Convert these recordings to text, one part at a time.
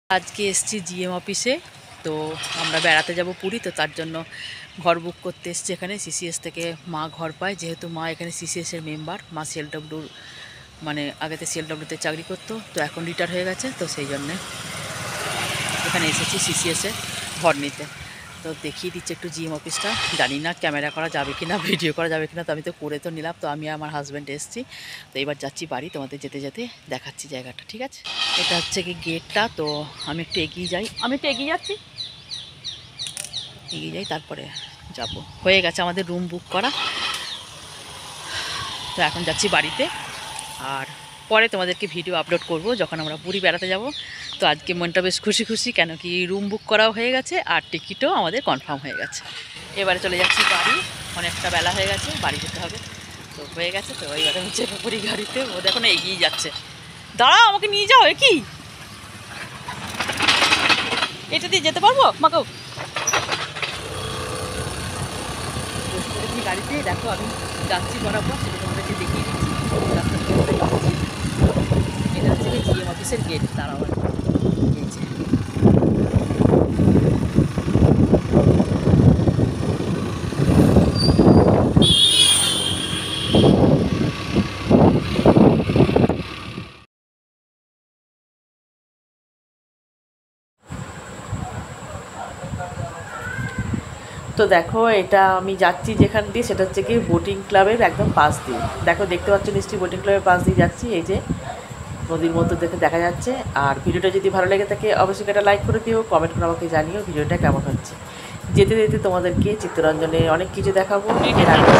আজকে এসছি জিএম অফিসে। তো আমরা বেড়াতে যাব পুরী, তো তার জন্য ঘর বুক করতে এসছি এখানে। সিসিএস থেকে মা ঘর পায়, যেহেতু মা এখানে সিসিএসের মেম্বার। মা সিএলডব্লিউর মানে আগেতে সিএলডব্লিউতে চাকরি করতো, তো এখন রিটায়ার হয়ে গেছে, তো সেই জন্যে এখানে এসেছি সিসিএসে ঘর নিতে। তো দেখিয়ে দিচ্ছে একটু জিএম অফিসটা। জানি না ক্যামেরা করা যাবে কি না, ভিডিও করা যাবে কি না, তো আমি তো করে তো নিলাম। তো আমি আমার হাজব্যান্ড এসেছি, তো এবার যাচ্ছি বাড়ি। তোমাদের যেতে যেতে দেখাচ্ছি জায়গাটা, ঠিক আছে? এটা হচ্ছে কি গেটটা। তো আমি একটু এগিয়ে যাই, এগিয়ে যাই, তারপরে যাব। হয়ে গেছে আমাদের রুম বুক করা। তো এখন যাচ্ছি বাড়িতে, আর পরে তোমাদেরকে ভিডিও আপলোড করব যখন আমরা পুরী বেড়াতে যাব। তো আজকে মনটা বেশ খুশি খুশি, কেন কি রুম বুক করাও হয়ে গেছে আর টিকিটও আমাদের কনফার্ম হয়ে গেছে। এবারে চলে যাচ্ছি বাড়ি, অনেকটা বেলা হয়ে গেছে, বাড়ি যেতে হবে। তো হয়ে গেছে, তো এবারে আমি চেপে পড়ি গাড়িতে। ও দেখো না এগিয়ে যাচ্ছে। দাঁড়াও, আমাকে নিয়ে যাও। কি এটা দিয়ে যেতে পারবো মাকেও? গাড়িতে দেখো আমি যাচ্ছি বরাবর, সেটা তোমাদেরকে দেখিয়ে দিচ্ছি। রাস্তা দিয়ে যাচ্ছি, এটা হচ্ছে জিএম অফিসের গেট। দাঁড়াও, এই যে তো দেখো, এটা আমি যাচ্ছি যেখান দিয়ে, সেটা হচ্ছে কি বোটিং ক্লাবের একদম পাশ দিয়ে। দেখো, দেখতে পাচ্ছ নিশ্চয়ই বোটিং ক্লাবের পাশ দিয়ে যাচ্ছি। এই যে নদীর মধ্যে দেখে দেখা যাচ্ছে। আর ভিডিওটা যদি ভালো লেগে থাকে অবশ্যই একটা লাইক করে দিও, কমেন্ট করে আমাকে জানিও ভিডিওটা কেমন হচ্ছে। যেতে যেতে তোমাদেরকে চিত্তরঞ্জনে অনেক কিছু দেখাবো। এর আগে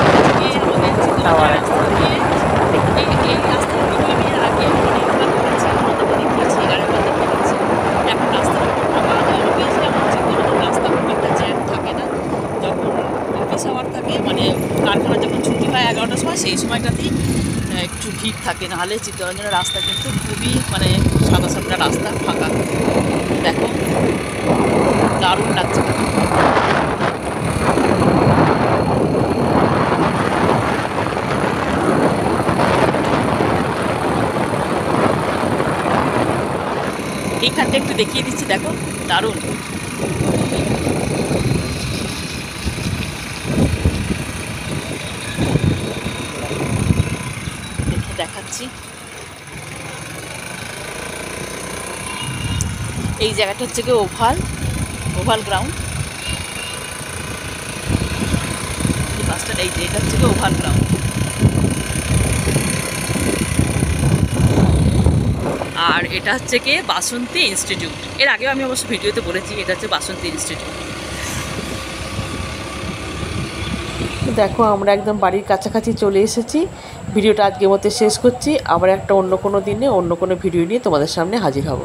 মানে কারখানা যখন ছুটি হয় 11টার সময়, সেই সময়টাতেই একটু ভিড় থাকে। নাহলে চিত্তরঞ্জনের রাস্তা কিন্তু খুবই মানে সাদা সাদা রাস্তা, ফাঁকা। দেখো দারুণ লাগছে। এইখানটা একটু দেখিয়ে দিচ্ছি, দেখো দারুণ। দেখাচ্ছি, এই জায়গাটা হচ্ছে গিয়ে ওভাল গ্রাউন্ড। এই বাসটা, এই যে এটা হচ্ছে গিয়ে ওভাল গ্রাউন্ড। আর এটা হচ্ছে গিয়ে বাসন্তী ইনস্টিটিউট। এর আগেও আমি অবশ্য ভিডিওতে বলেছি, এটা হচ্ছে বাসন্তী ইনস্টিটিউট। দেখো, আমরা একদম বাড়ির কাছাকাছি চলে এসেছি। ভিডিওটা আজকের মধ্যে শেষ করছি। আবার একটা অন্য কোনো দিনে অন্য কোনো ভিডিও নিয়ে তোমাদের সামনে হাজির হব।